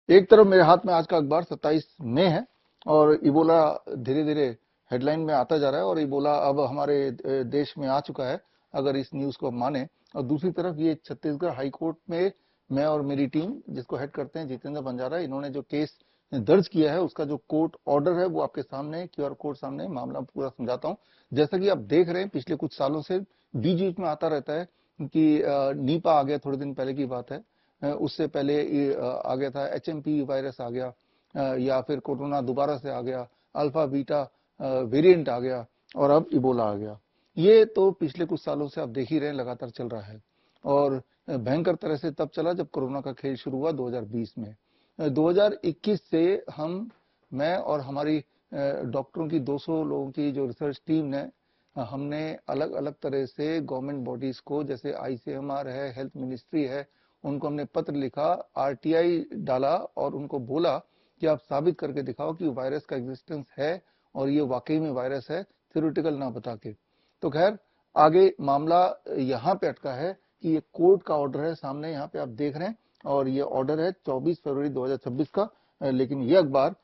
एक तरफ मेरे हाथ में आज का अखबार 27 मई है और इबोला धीरे धीरे हेडलाइन में आता जा रहा है और इबोला अब हमारे देश में आ चुका है, अगर इस न्यूज को माने। और दूसरी तरफ ये छत्तीसगढ़ हाई कोर्ट में मैं और मेरी टीम, जिसको हेड करते हैं जितेंद्र बंजारा, इन्होंने जो केस दर्ज किया है उसका जो कोर्ट ऑर्डर है वो आपके सामने, क्यूआर कोड सामने, मामला पूरा समझाता हूँ। जैसा कि आप देख रहे हैं पिछले कुछ सालों से बीच बीच में आता रहता है कि नीपा आ गया, थोड़े दिन पहले की बात है। उससे पहले आ गया था HMP वायरस आ गया, या फिर कोरोना दोबारा से आ गया, अल्फा बीटा वेरिएंट आ गया और अब इबोला आ गया। ये तो पिछले कुछ सालों से आप देख ही रहे हैं, लगातार चल रहा है। और भयंकर तरह से तब चला जब कोरोना का खेल शुरू हुआ 2020 में। 2021 से मैं और हमारी डॉक्टरों की 200 लोगों की जो रिसर्च टीम ने, हमने अलग अलग तरह से गवर्नमेंट बॉडीज को, जैसे ICMR है, हेल्थ मिनिस्ट्री है, उनको हमने पत्र लिखा, RTI डाला और उनको बोला कि आप साबित करके दिखाओ कि वायरस का एग्जिस्टेंस है और ये वाकई में वायरस है, थ्योरेटिकल ना बता के। तो खैर, आगे मामला यहाँ पे अटका है कि ये कोर्ट का ऑर्डर है सामने, यहाँ पे आप देख रहे हैं, और ये ऑर्डर है 24 फरवरी 2026 का। लेकिन ये अखबार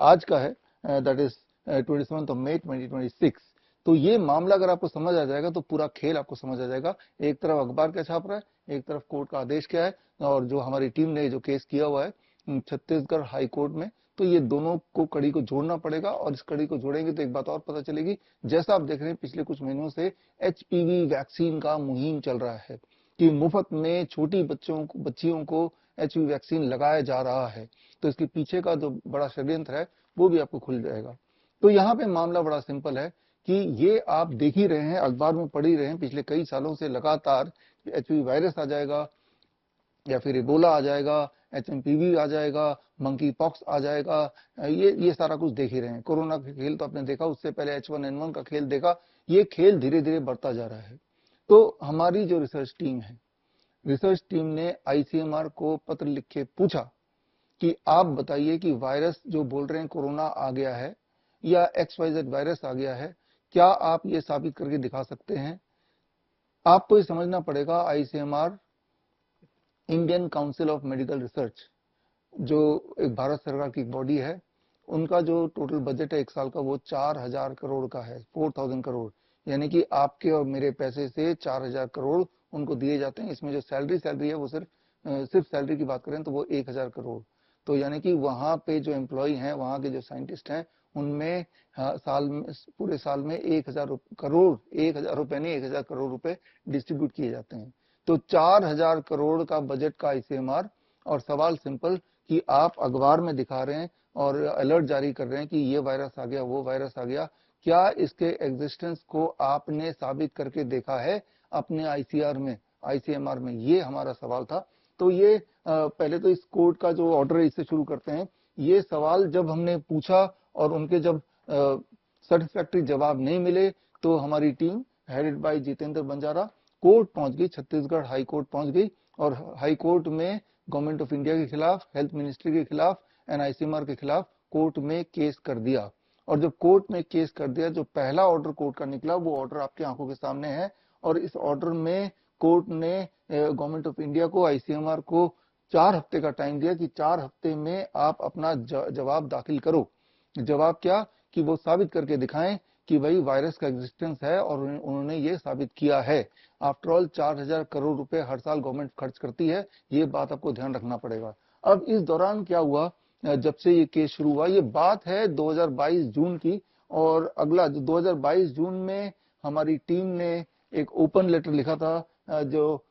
आज का है, दैट इज 27 मई 2026। तो ये मामला अगर आपको समझ आ जाएगा तो पूरा खेल आपको समझ आ जाएगा। एक तरफ अखबार क्या छाप रहा है, एक तरफ कोर्ट का आदेश क्या है, और जो हमारी टीम ने जो केस किया हुआ है छत्तीसगढ़ हाई कोर्ट में, तो ये दोनों को कड़ी को जोड़ना पड़ेगा। और इस कड़ी को जोड़ेंगे तो एक बात और पता चलेगी, जैसा आप देख रहे हैं पिछले कुछ महीनों से HPV वैक्सीन का मुहिम चल रहा है कि मुफ्त में छोटी बच्चियों को HPV वैक्सीन लगाया जा रहा है। तो इसके पीछे का जो बड़ा षड्यंत्र है वो भी आपको खुल जाएगा। तो यहाँ पे मामला बड़ा सिंपल है कि ये आप देख ही रहे हैं, अखबार में पढ़ ही रहे हैं, पिछले कई सालों से लगातार HPV वायरस आ जाएगा या फिर इबोला आ जाएगा, HMPV आ जाएगा, मंकी पॉक्स आ जाएगा, ये सारा कुछ देख ही रहे हैं। कोरोना का खेल तो आपने देखा, उससे पहले H1N1 का खेल देखा। ये खेल धीरे धीरे बढ़ता जा रहा है। तो हमारी जो रिसर्च टीम है, रिसर्च टीम ने ICMR को पत्र लिख के पूछा कि आप बताइए कि वायरस जो बोल रहे हैं कोरोना आ गया है या XYZ वायरस आ गया है, क्या आप ये साबित करके दिखा सकते हैं? आपको ये समझना पड़ेगा, ICMR Indian council of medical research, जो एक भारत सरकार की बॉडी है, उनका जो टोटल बजट है एक साल का वो 4000 करोड़ का है, 4000 करोड़। यानी कि आपके और मेरे पैसे से 4000 करोड़ उनको दिए जाते हैं। इसमें जो सैलरी है वो सिर्फ सैलरी की बात करें तो वो 1000 करोड़। तो यानी कि वहां पे जो एम्प्लॉय हैं, वहां के जो साइंटिस्ट हैं, उनमें साल में, पूरे साल में 1000 करोड़, 1000 रुपए नहीं, 1000 करोड़ रुपए डिस्ट्रीब्यूट किए जाते हैं। तो 4000 करोड़ का बजट का ICMR, और सवाल सिंपल कि आप अखबार में दिखा रहे हैं और अलर्ट जारी कर रहे हैं कि ये वायरस आ गया, वो वायरस आ गया, क्या इसके एग्जिस्टेंस को आपने साबित करके देखा है अपने ICMR में? ये हमारा सवाल था। तो ये पहले तो इस कोर्ट का जो ऑर्डर है इससे शुरू करते हैं। ये सवाल जब हमने पूछा और उनके जब सेटिस्फैक्टरी जवाब नहीं मिले, तो हमारी team headed by Jitendra Banjara court पहुंच गई, छत्तीसगढ़ हाई कोर्ट पहुंच गई। और हाई कोर्ट में गवर्नमेंट ऑफ इंडिया के खिलाफ, हेल्थ मिनिस्ट्री के खिलाफ एंड ICMR के खिलाफ कोर्ट में केस कर दिया। और जब कोर्ट में केस कर दिया, जो पहला ऑर्डर कोर्ट का निकला वो ऑर्डर आपकी आंखों के सामने है। और इस ऑर्डर में कोर्ट ने गवर्नमेंट ऑफ इंडिया को, ICMR को 4 हफ्ते का टाइम दिया कि 4 हफ्ते में आप अपना जवाब दाखिल करो। जवाब क्या? कि वो साबित करके दिखाएं कि भाई वायरस का एग्जिस्टेंस है, और उन्होंने ये साबित किया है। आफ्टर ऑल 4000 करोड़ रुपए हर साल गवर्नमेंट खर्च करती है, ये बात आपको ध्यान रखना पड़ेगा। अब इस दौरान क्या हुआ, जब से ये केस शुरू हुआ, ये बात है 2022 जून की, और अगला 2022 जून में हमारी टीम ने एक ओपन लेटर लिखा था, जो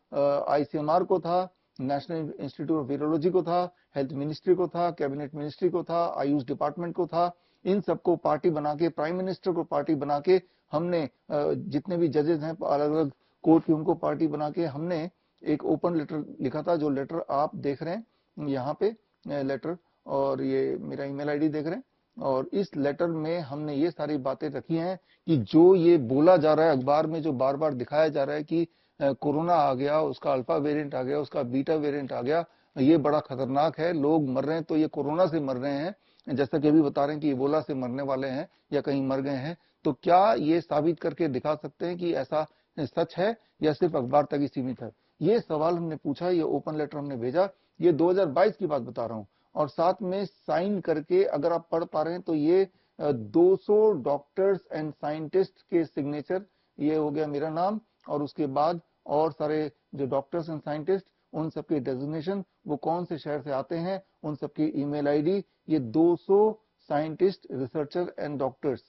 ICMR को था, नेशनल इंस्टीट्यूट ऑफ वायरोलॉजी को था, हेल्थ मिनिस्ट्री को था, कैबिनेट मिनिस्ट्री को था, आयुष डिपार्टमेंट को था। इन सबको पार्टी बना के, प्राइम मिनिस्टर को पार्टी बना के, हमने जितने भी जजेस हैं अलग अलग कोर्ट की, उनको पार्टी बना के हमने एक ओपन लेटर लिखा था। जो लेटर आप देख रहे हैं यहाँ पे लेटर, और ये मेरा ईमेल आईडी देख रहे हैं। और इस लेटर में हमने ये सारी बातें रखी हैं कि जो ये बोला जा रहा है अखबार में, जो बार बार दिखाया जा रहा है कि कोरोना आ गया, उसका अल्फा वेरिएंट आ गया, उसका बीटा वेरिएंट आ गया, ये बड़ा खतरनाक है, लोग मर रहे हैं, तो ये कोरोना से मर रहे हैं, जैसा कि अभी बता रहे हैं कि इबोला से मरने वाले हैं या कहीं मर गए हैं। तो क्या ये साबित करके दिखा सकते हैं कि ऐसा सच है या सिर्फ अखबार तक ही सीमित है? ये सवाल हमने पूछा, ये ओपन लेटर हमने भेजा। ये 2022 की बात बता रहा हूं। और साथ में साइन करके, अगर आप पढ़ पा रहे हैं तो ये 200 डॉक्टर्स एंड साइंटिस्ट के सिग्नेचर, ये हो गया मेरा नाम, और उसके बाद और सारे जो डॉक्टर्स एंड साइंटिस्ट, उन सबके डेजिग्नेशन, वो कौन से शहर से आते हैं, उन सबकी ईमेल आईडी, ये 200 साइंटिस्ट, रिसर्चर एंड डॉक्टर्स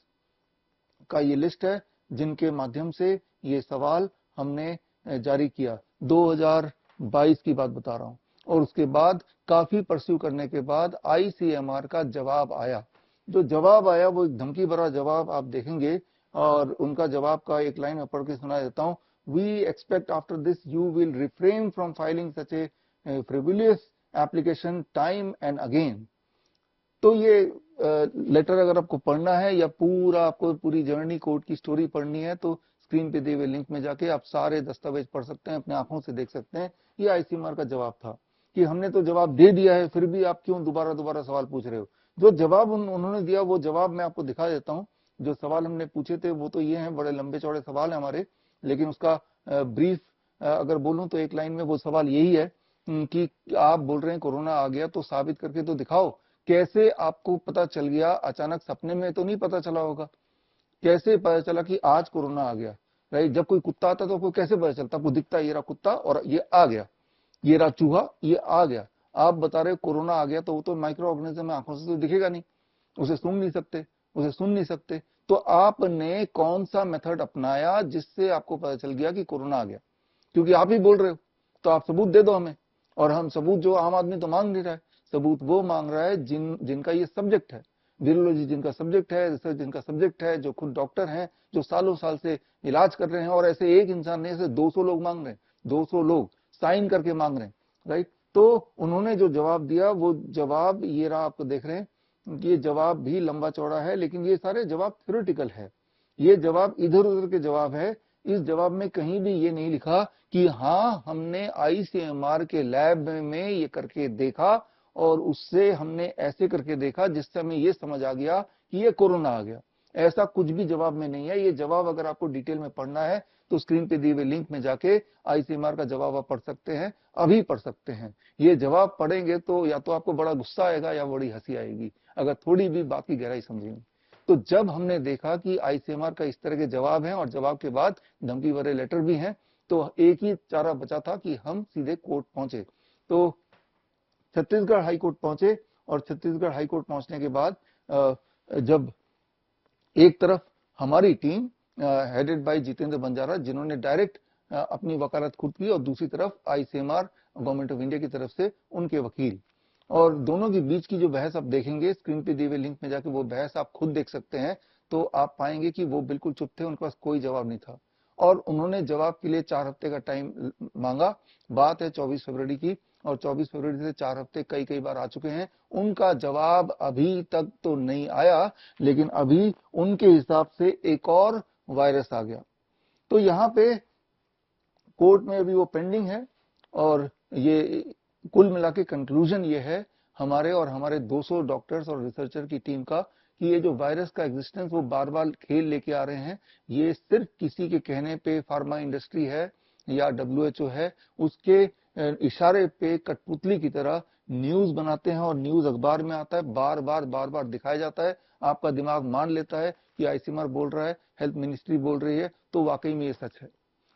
का ये लिस्ट है जिनके माध्यम से ये सवाल हमने जारी किया। 2022 की बात बता रहा हूं। और उसके बाद काफी परस्यू करने के बाद आईसीएमआर का जवाब आया। जो जवाब आया वो एक धमकी भरा जवाब आप देखेंगे, और उनका जवाब का एक लाइन में पढ़ के सुना देता हूं। We expect after this you will refrain from filing such a frivolous application time and again. तो ये लेटर अगर आपको पढ़ना है या पूरा आपको पूरी जर्नी कोर्ट की स्टोरी पढ़नी है तो स्क्रीन पे दिए हुए लिंक में जाके आप सारे दस्तावेज पढ़ सकते हैं, अपने आंखों से देख सकते हैं। ये आईसीएमआर का जवाब था कि हमने तो जवाब दे दिया है, फिर भी आप क्यों दोबारा सवाल पूछ रहे हो। जो जवाब उन्होंने दिया वो जवाब मैं आपको दिखा देता हूँ। जो सवाल हमने पूछे थे वो तो ये हैं, बड़े लंबे चौड़े सवाल है हमारे, लेकिन उसका ब्रीफ अगर बोलूं तो एक लाइन में वो सवाल यही है कि आप बोल रहे हैं कोरोना आ गया, तो साबित करके तो दिखाओ। कैसे आपको पता चल गया? अचानक सपने में तो नहीं पता चला होगा। कैसे पता चला कि आज कोरोना आ गया? राइट, जब कोई कुत्ता आता तो आपको कैसे पता चलता? आपको दिखता है ये रहा कुत्ता और ये आ गया, ये रहा चूहा, ये आ गया। आप बता रहे कोरोना आ गया, तो वो तो माइक्रो ऑर्गेनिज्म है, आंखों से तो दिखेगा नहीं, उसे सूंघ नहीं सकते, उसे सुन नहीं सकते। तो आपने कौन सा मेथड अपनाया जिससे आपको पता चल गया कि कोरोना आ गया? क्योंकि आप ही बोल रहे हो, तो आप सबूत दे दो हमें। और हम सबूत, जो आम आदमी तो मांग नहीं रहा है, सबूत वो मांग रहा है जिनका ये सब्जेक्ट है, वीरोलॉजी जिनका सब्जेक्ट है, रिसर्च जिनका सब्जेक्ट है, जो खुद डॉक्टर हैं, जो सालों साल से इलाज कर रहे हैं। और ऐसे एक इंसान नहीं, ऐसे 200 लोग मांग रहे हैं, 200 लोग साइन करके मांग रहे हैं। राइट, तो उन्होंने जो जवाब दिया वो जवाब ये रहा, आपको देख रहे हैं। ये जवाब भी लंबा चौड़ा है, लेकिन ये सारे जवाब थ्योरेटिकल है, ये जवाब इधर उधर के जवाब है। इस जवाब में कहीं भी ये नहीं लिखा कि हाँ हमने आईसीएमआर के लैब में ये करके देखा और उससे हमने ऐसे करके देखा जिससे हमें ये समझ आ गया कि ये कोरोना आ गया। ऐसा कुछ भी जवाब में नहीं है। ये जवाब अगर आपको डिटेल में पढ़ना है तो स्क्रीन पे दिए हुए लिंक में जाके आईसीएमआर का जवाब आप पढ़ सकते हैं, अभी पढ़ सकते हैं। ये जवाब पढ़ेंगे तो या तो आपको बड़ा गुस्सा आएगा या बड़ी हंसी आएगी, अगर थोड़ी भी बात की गहराई समझेंगे। तो जब हमने देखा कि आईसीएमआर का इस तरह के जवाब हैं और जवाब के बाद धमकी भरे लेटर भी हैं, तो एक ही चारा बचा था कि हम सीधे कोर्ट पहुंचे। तो छत्तीसगढ़ हाई कोर्ट पहुंचे, और छत्तीसगढ़ हाई कोर्ट पहुंचने के बाद जब एक तरफ हमारी team headed by Jitendra Banjara, जिन्होंने डायरेक्ट अपनी वकालत खुद की, और दूसरी तरफ आईसीएमआर गवर्नमेंट ऑफ इंडिया की तरफ से उनके वकील, और दोनों के बीच की जो बहस आप देखेंगे, स्क्रीन पे दिए हुए लिंक में जाके वो बहस आप खुद देख सकते हैं, तो आप पाएंगे कि वो बिल्कुल चुप थे, उनके पास कोई जवाब नहीं था। और उन्होंने जवाब के लिए 4 हफ्ते का टाइम मांगा। बात है 24 फरवरी की, और 24 फरवरी से 4 हफ्ते कई बार आ चुके हैं। उनका जवाब अभी तक तो नहीं आया, लेकिन अभी उनके हिसाब से एक और वायरस आ गया। तो यहाँ पे कोर्ट में अभी वो पेंडिंग है, और ये कुल मिला के कंक्लूजन ये है हमारे और हमारे 200 डॉक्टर्स और रिसर्चर की टीम का, कि ये जो वायरस का एग्जिस्टेंस वो बार बार खेल लेके आ रहे हैं, ये सिर्फ किसी के कहने पे फार्मा इंडस्ट्री है या डब्ल्यूएचओ है, उसके इशारे पे कठपुतली की तरह न्यूज बनाते हैं, और न्यूज अखबार में आता है, बार बार दिखाया जाता है। आपका दिमाग मान लेता है कि आईसीएमआर बोल रहा है, हेल्थ मिनिस्ट्री बोल रही है, तो वाकई में ये सच है।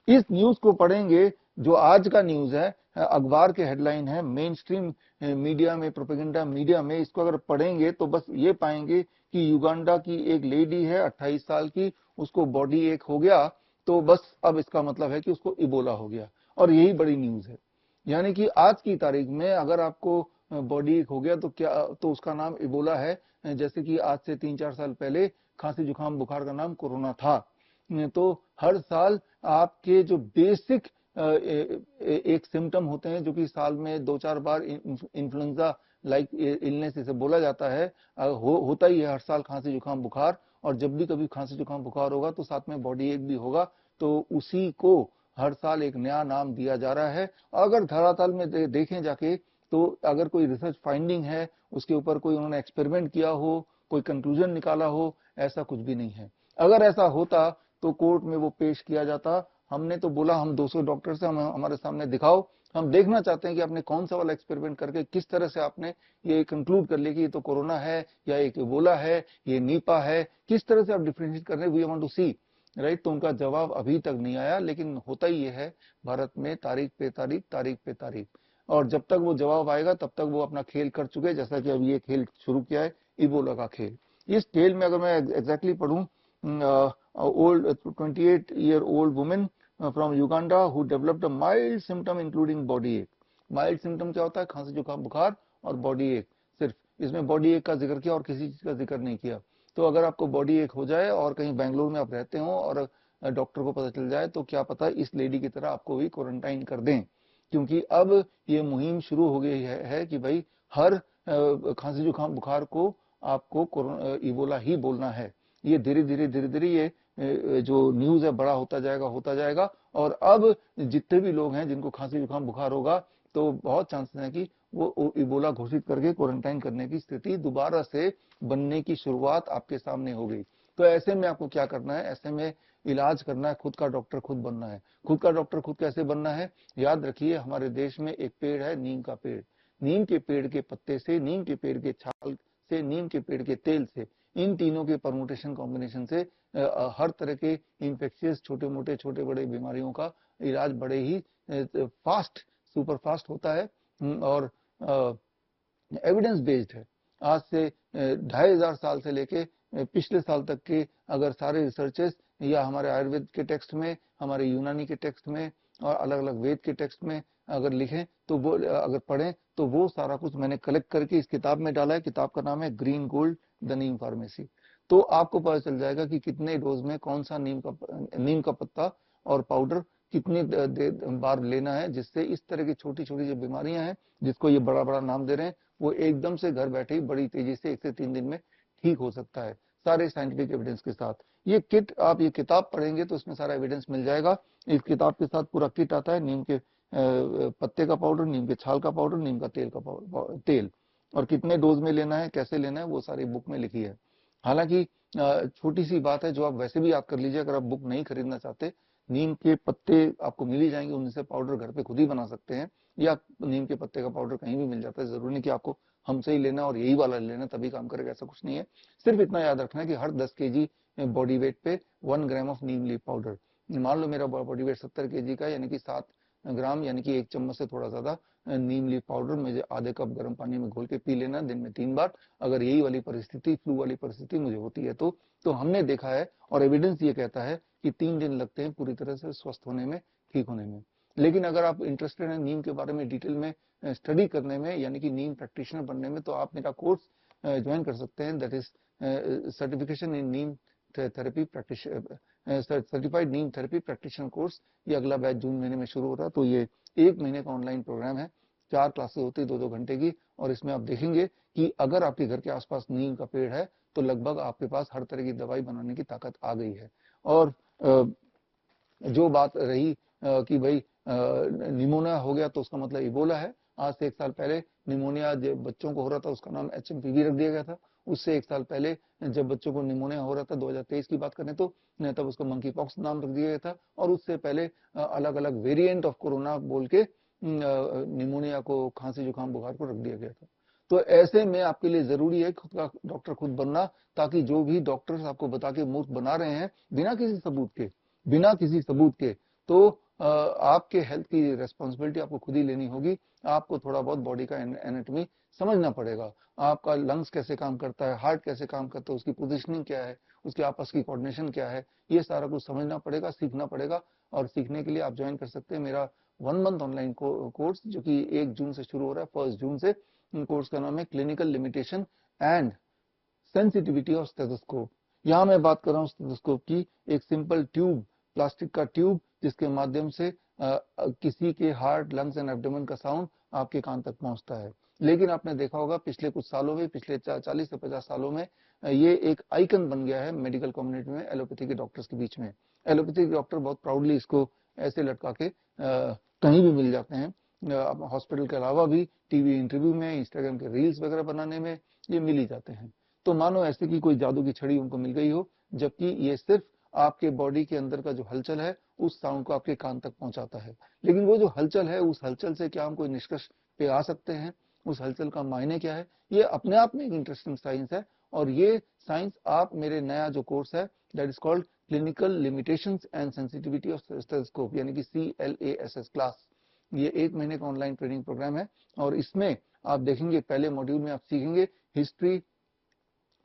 इस न्यूज को पढ़ेंगे जो आज का न्यूज है, अखबार के हेडलाइन है, मेन स्ट्रीम मीडिया में, प्रोपेगेंडा मीडिया में, इसको अगर पढ़ेंगे तो बस ये पाएंगे कि युगांडा की एक लेडी है 28 साल की, उसको बॉडी एक हो गया, तो बस अब इसका मतलब है कि उसको इबोला हो गया, और यही बड़ी न्यूज है। यानी कि आज की तारीख में अगर आपको बॉडी एक हो गया तो क्या, तो उसका नाम इबोला है। जैसे कि आज से 3-4 साल पहले खांसी जुकाम बुखार का नाम कोरोना था। तो हर साल आपके जो बेसिक एक सिम्टम होते हैं, जो कि साल में 2-4 बार इन्फ्लुएंजा लाइक इलनेस इसे बोला जाता है, होता ही है हर साल खांसी जुकाम बुखार। और जब भी कभी खांसी जुकाम बुखार होगा तो साथ में बॉडी एक भी होगा, तो उसी को हर साल एक नया नाम दिया जा रहा है। अगर धरातल में देखें जाके, तो अगर कोई रिसर्च फाइंडिंग है, उसके ऊपर कोई उन्होंने एक्सपेरिमेंट किया हो, कोई कंक्लूजन निकाला हो, ऐसा कुछ भी नहीं है। अगर ऐसा होता तो कोर्ट में वो पेश किया जाता। हमने तो बोला हम 200 डॉक्टर से, हम हमारे सामने दिखाओ, हम देखना चाहते हैं कि आपने कौन सा वाला एक्सपेरिमेंट करके किस तरह से आपने ये कंक्लूड कर लिया कि ये तो कोरोना है या एक इबोला है, ये नीपा है, किस तरह से आप डिफरेंशिएट कर रहे हैं, we want to see, right. तो उनका जवाब अभी तक नहीं आया, लेकिन होता ही ये है भारत में, तारीख पे तारीख, तारीख पे तारीख, और जब तक वो जवाब आएगा तब तक वो अपना खेल कर चुके हैं, जैसा कि अब ये खेल शुरू किया है इबोला का खेल। इस खेल में अगर मैं एग्जैक्टली पढ़ूं, old 28-year-old women from Uganda who developed a mild symptom including body एक। माइल्ड सिम्टम क्या होता है? खांसी जुकाम बुखार और बॉडी एक, सिर्फ इसमें बॉडी एक का जिक्र किया और किसी चीज का जिक्र नहीं किया। तो अगर आपको बॉडी एक हो जाए और कहीं बेंगलोर में आप रहते हो और डॉक्टर को पता चल जाए, तो क्या पता इस लेडी की तरह आपको भी क्वारंटाइन कर दें, क्योंकि अब ये मुहिम शुरू हो गई है कि भाई हर खांसी जुकाम बुखार को आपको इबोला ही बोलना है। ये धीरे धीरे ये जो न्यूज है बड़ा होता जाएगा, और अब जितने भी लोग हैं जिनको खांसी जुकाम बुखार होगा, तो बहुत चांसेस है कि वो इबोला घोषित करके क्वारंटाइन करने की स्थिति दोबारा से बनने की शुरुआत आपके सामने हो गई। तो ऐसे में आपको क्या करना है? ऐसे में इलाज करना है, खुद का डॉक्टर खुद बनना है। खुद का डॉक्टर खुद कैसे बनना है? याद रखिए, हमारे देश में एक पेड़ है, नीम का पेड़। नीम के पेड़ के पत्ते से, नीम के पेड़ के छाल से, नीम के पेड़ के तेल से, इन तीनों के परमुटेशन कॉम्बिनेशन से हर तरह के इंफेक्शियस छोटे मोटे छोटे बड़े बीमारियों का इलाज बड़े ही फास्ट, सुपर फास्ट होता है, और एविडेंस बेस्ड है। आज से 2500 साल से लेके पिछले साल तक के अगर सारे रिसर्चेस या हमारे आयुर्वेद के टेक्स्ट में, हमारे यूनानी के टेक्स्ट में और अलग अलग वेद के टेक्स्ट में अगर लिखें, तो वो अगर पढ़ें, तो वो सारा कुछ मैंने कलेक्ट करके इस किताब में डाला है। किताब का नाम है green gold the Neem pharmacy. तो आपको पता चल जाएगा कि कितने डोज में कौन सा नीम का पत्ता और पाउडर कितनी बार लेना है, जिससे इस तरह की छोटी छोटी जो बीमारियां हैं, जिसको ये बड़ा बड़ा नाम दे रहे हैं, वो एकदम से घर बैठे ही बड़ी तेजी से 1 से 3 दिन में ठीक हो सकता है, सारे साइंटिफिक एविडेंस के साथ। ये किट, आप ये किताब पढ़ेंगे तो इसमें सारा एविडेंस मिल जाएगा। इस किताब के साथ पूरा किट आता है, नीम के पत्ते का पाउडर, नीम के छाल का पाउडर, नीम का तेल का तेल, और कितने डोज में लेना है, कैसे लेना है, वो सारी बुक में लिखी है। हालांकि छोटी सी बात है जो आप वैसे भी याद कर लीजिए, अगर आप बुक नहीं खरीदना चाहते, नीम के पत्ते आपको मिल ही जाएंगे, उनसे पाउडर घर पे खुद ही बना सकते हैं, या नीम के पत्ते का पाउडर कहीं भी मिल जाता है। जरूरी नहीं कि आपको हमसे ही लेना और यही वाला लेना तभी काम करेगा, ऐसा कुछ नहीं है। सिर्फ इतना याद रखना है कि हर 10 केजी बॉडी वेट पे 1 gram of Neem leaf powder. मान लो मेरा बॉडी वेट 70 केजी का, यानी कि 7 ग्राम, यानी कि 1 चम्मच से थोड़ा ज्यादा नीम लीफ पाउडर मुझे आधे कप गर्म पानी में घोल के पी लेना दिन में 3 बार। अगर यही वाली परिस्थिति, फ्लू वाली परिस्थिति मुझे होती है, तो हमने देखा है और एविडेंस ये कहता है कि 3 दिन लगते हैं पूरी तरह से स्वस्थ होने में, ठीक होने में। लेकिन अगर आप इंटरेस्टेड हैं नीम के बारे में डिटेल में स्टडी करने में, यानी कि नीम प्रैक्टिशनर बनने में, तो आप मेरा कोर्स ज्वाइन कर सकते हैं, that is certification in Neem therapy practitioner, certified Neem therapy practitioner course. ये अगला बैच जून महीने में शुरू हो रहा है। तो ये 1 महीने का ऑनलाइन प्रोग्राम है, 4 क्लासेस होती है 2-2 घंटे की, और इसमें आप देखेंगे कि अगर आपके घर के आसपास नीम का पेड़ है, तो लगभग आपके पास हर तरह की दवाई बनाने की ताकत आ गई है। और जो बात रही कि भाई निमोनिया हो गया तो उसका मतलब इबोला है, आज से 1 साल पहले निमोनिया जब बच्चों को हो रहा था उसका नाम HMPV रख दिया गया था। उससे 1 साल पहले जब बच्चों को निमोनिया हो रहा था, 2023 की बात करें तो, तब उसको मंकी पॉक्स नाम रख दिया गया था। और उससे पहले अलग अलग वेरिएंट ऑफ कोरोना बोल के निमोनिया को, खांसी जुकाम बुखार को रख दिया गया था। तो ऐसे में आपके लिए जरूरी है खुद का डॉक्टर खुद बनना, ताकि जो भी डॉक्टर्स आपको बता के मूर्ख बना रहे हैं बिना किसी सबूत के, तो आपके हेल्थ की रेस्पॉन्सिबिलिटी आपको खुद ही लेनी होगी। आपको थोड़ा बहुत बॉडी का एनाटॉमी समझना पड़ेगा, आपका लंग्स कैसे काम करता है, हार्ट कैसे काम करता है, उसकी पोजीशनिंग क्या है, उसके आपस की कोऑर्डिनेशन क्या है, ये सारा कुछ समझना पड़ेगा, सीखना पड़ेगा। और सीखने के लिए आप ज्वाइन कर सकते हैं मेरा 1 मंथ ऑनलाइन कोर्स, जो कि 1 जून से शुरू हो रहा है, 1 जून से। कोर्स का नाम है clinical limitation and sensitivity of stethoscope. यहां मैं बात कर रहा हूं स्टेथोस्कोप की, एक सिंपल ट्यूब, प्लास्टिक का ट्यूब, जिसके माध्यम से किसी के हार्ट, लंग्स एंड एब्डोमेन का साउंड आपके कान तक पहुंचता है। लेकिन आपने देखा होगा पिछले कुछ सालों में, पिछले 40 से 50 सालों में, ये एक आइकन बन गया है मेडिकल कम्युनिटी में, एलोपैथी के डॉक्टर्स के बीच में। एलोपैथी के डॉक्टर बहुत प्राउडली इसको ऐसे लटका के कहीं भी मिल जाते हैं, हॉस्पिटल के अलावा भी टीवी इंटरव्यू में, इंस्टाग्राम के रील्स वगैरह बनाने में ये मिल ही जाते हैं। तो मानो ऐसे कि कोई जादू की छड़ी उनको मिल गई हो, जबकि ये सिर्फ आपके बॉडी के अंदर का जो हलचल है उस साउंड को आपके कान तक पहुंचाता है। लेकिन वो जो हलचल है, उस हलचल से क्या हम कोई निष्कर्ष पे आ सकते हैं, उस हलचल का मायने क्या है, ये अपने आप में एक इंटरेस्टिंग साइंस है। और ये साइंस आप मेरे नया जो कोर्स है that is called clinical limitations and sensitivity of stethoscope यानी कि CLASS क्लास, ये 1 महीने का ऑनलाइन ट्रेनिंग प्रोग्राम है। और इसमें आप देखेंगे पहले मॉड्यूल में आप सीखेंगे history,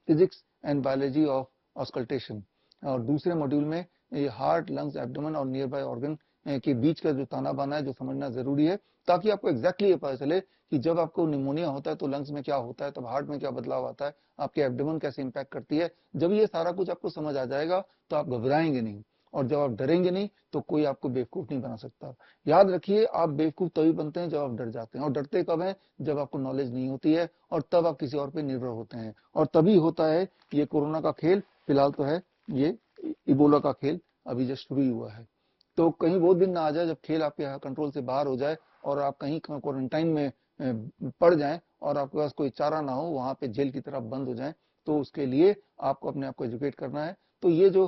physics and biology of auscultation, और दूसरे मॉड्यूल में ये हार्ट, लंग्स, एब्डोमेन और नियर बाय ऑर्गन के बीच का जो ताना बाना है जो समझना जरूरी है, ताकि आपको एग्जैक्टली ये पता चले कि जब आपको निमोनिया होता है तो लंग्स में क्या होता है, तब हार्ट में क्या बदलाव आता है, आपके एब्डोमेन कैसे इंपैक्ट करती है। जब ये सारा कुछ आपको समझ आ जाएगा तो आप घबराएंगे नहीं, और जब आप डरेंगे नहीं तो कोई आपको बेवकूफ नहीं बना सकता। याद रखिए, आप बेवकूफ तभी बनते हैं जब आप डर जाते हैं, और डरते कब हैं, जब आपको नॉलेज नहीं होती है, और तब आप किसी और पे निर्भर होते हैं, और तभी होता है ये कोरोना का खेल। फिलहाल तो है ये इबोला का खेल, अभी जस्ट शुरू ही हुआ है। तो कहीं वो दिन ना आ जाए जब खेल आपके कंट्रोल से बाहर हो जाए और आप कहीं क्वारंटाइन में पड़ जाएं और आपके पास कोई चारा ना हो, वहां पे जेल की तरह बंद हो जाएं। तो उसके लिए आपको अपने आप को एजुकेट करना है। तो ये जो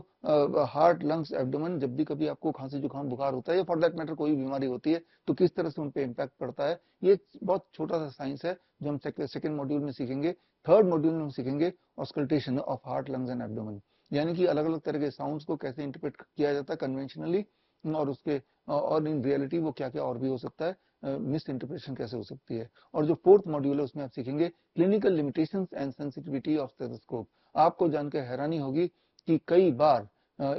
हार्ट, लंग्स, एब्डोमेन, जब भी कभी आपको खांसी जुकाम बुखार होता है या फॉर दैट मैटर कोई बीमारी होती है तो किस तरह से उन पे इम्पैक्ट पड़ता है, ये बहुत छोटा सा साइंस है जो हम सेकेंड मॉड्यूल में सीखेंगे। थर्ड मॉड्यूल में हम सीखेंगे auscultation of heart, lungs and abdomen, यानी कि अलग अलग तरह के साउंड्स को कैसे इंटरप्रेट किया जाता है कन्वेंशनली, और उसके और इन रियलिटी वो क्या क्या और भी हो सकता है, मिस इंटरप्रेशन कैसे हो सकती है। और जो फोर्थ मॉड्यूल है उसमें आप सीखेंगे clinical limitations and sensitivity of stethoscope. आपको जानकर हैरानी होगी कि कई बार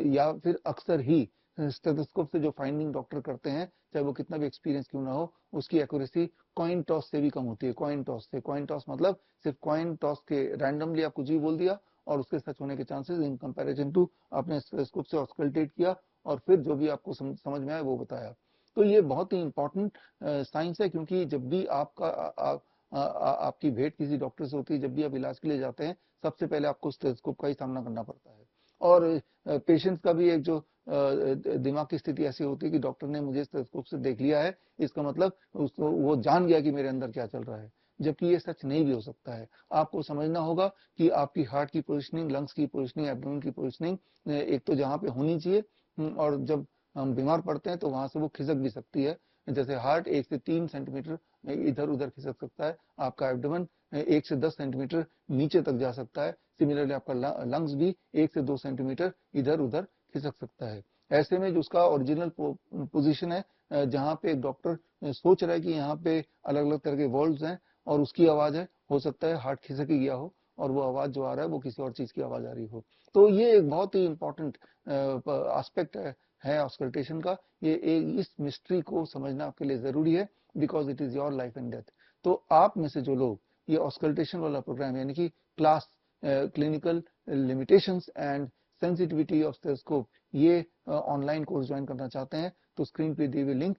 या फिर अक्सर ही स्टेथोस्कोप से जो फाइंडिंग डॉक्टर करते हैं, चाहे वो कितना भी एक्सपीरियंस क्यों ना हो, उसकी एक्यूरेसी कॉइन टॉस से भी कम होती है। कॉइन टॉस से, कॉइन टॉस मतलब सिर्फ कॉइन टॉस के रैंडमली आप कुछ भी बोल दिया और उसके सच होने के चांसेस इन कंपैरिजन टू आपने स्टेथोस्कोप से ऑस्कल्टेट किया और फिर जो भी आपको समझ में आया वो बताया। तो ये बहुत ही इंपॉर्टेंट साइंस है, क्योंकि जब भी आपकी भेंट किसी डॉक्टर से होती है, जब भी आप इलाज के लिए जाते हैं, सबसे पहले आपको स्टेथोस्कोप का ही सामना करना पड़ता है। और पेशेंट का भी एक जो दिमाग की स्थिति ऐसी होती है कि डॉक्टर ने मुझे स्टेथोस्कोप से देख लिया है, इसका मतलब उसको वो जान गया कि मेरे अंदर क्या चल रहा है, जबकि ये सच नहीं भी हो सकता है। आपको समझना होगा कि आपकी हार्ट की पोजिशनिंग, लंग्स की पोजिशनिंग, एब्डोमेन की पोजिशनिंग एक तो जहाँ पे होनी चाहिए, और जब हम बीमार पड़ते हैं तो वहां से वो खिसक भी सकती है। जैसे हार्ट 1 से 3 सेंटीमीटर इधर उधर खिसक सकता है, आपका एब्डोमेन 1 से 10 सेंटीमीटर नीचे तक जा सकता है, सिमिलरली आपका लंग्स भी 1 से 2 सेंटीमीटर इधर उधर खिसक सकता है। ऐसे में जो उसका ओरिजिनल पोजीशन है, जहाँ पे एक डॉक्टर सोच रहा है कि यहाँ पे अलग अलग तरह के वर्ल्ड्स हैं और उसकी आवाज है, हो सकता है हार्ट खिसक ही गया हो और वो आवाज जो आ रहा है वो किसी और चीज की आवाज आ रही हो। तो ये एक बहुत ही इंपॉर्टेंट एस्पेक्ट है ऑस्कल्टेशन का। ये इस मिस्ट्री को समझना आपके लिए जरूरी है, because it is your life and death. तो आप में से जो लोग ये ऑस्कल्टेशन वाला प्रोग्राम यानी कि class clinical limitations and sensitivity of stethoscope, ये ऑनलाइन कोर्स ज्वाइन करना चाहते हैं, तो स्क्रीन पे दी हुई लिंक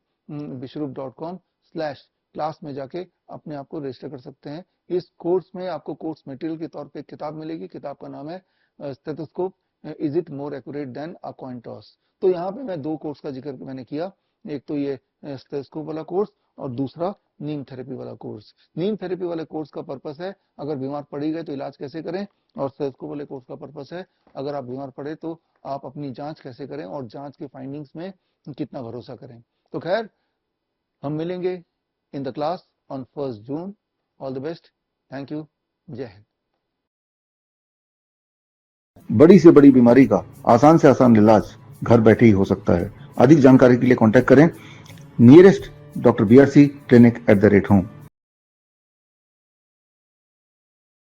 bishrup.com/क्लास में जाके अपने आप को रजिस्टर कर सकते हैं। इस कोर्स में आपको कोर्स मटेरियल के तौर पे एक किताब मिलेगी। किताब का नाम है stethoscope is it more accurate then a coin toss. तो यहाँ पे मैं 2 कोर्स का जिक्र मैंने किया, एक तो ये स्टेथोस्कोप वाला कोर्स और दूसरा नीम थेरेपी वाला कोर्स। नीम थेरेपी वाले कोर्स का पर्पस है अगर बीमार पड़ी गए तो इलाज कैसे करें, और स्टेथोस्कोप वाले कोर्स का पर्पस है अगर आप बीमार पड़े तो आप अपनी जांच कैसे करें और जांच के फाइंडिंग्स में कितना भरोसा करें। तो खैर, हम मिलेंगे in the class on 1 June. All the best, thank you, जय हिंद। बड़ी से बड़ी बीमारी का आसान से आसान इलाज घर बैठे ही हो सकता है। अधिक जानकारी के लिए कांटेक्ट करें nearest Dr. BRC Clinic @ home।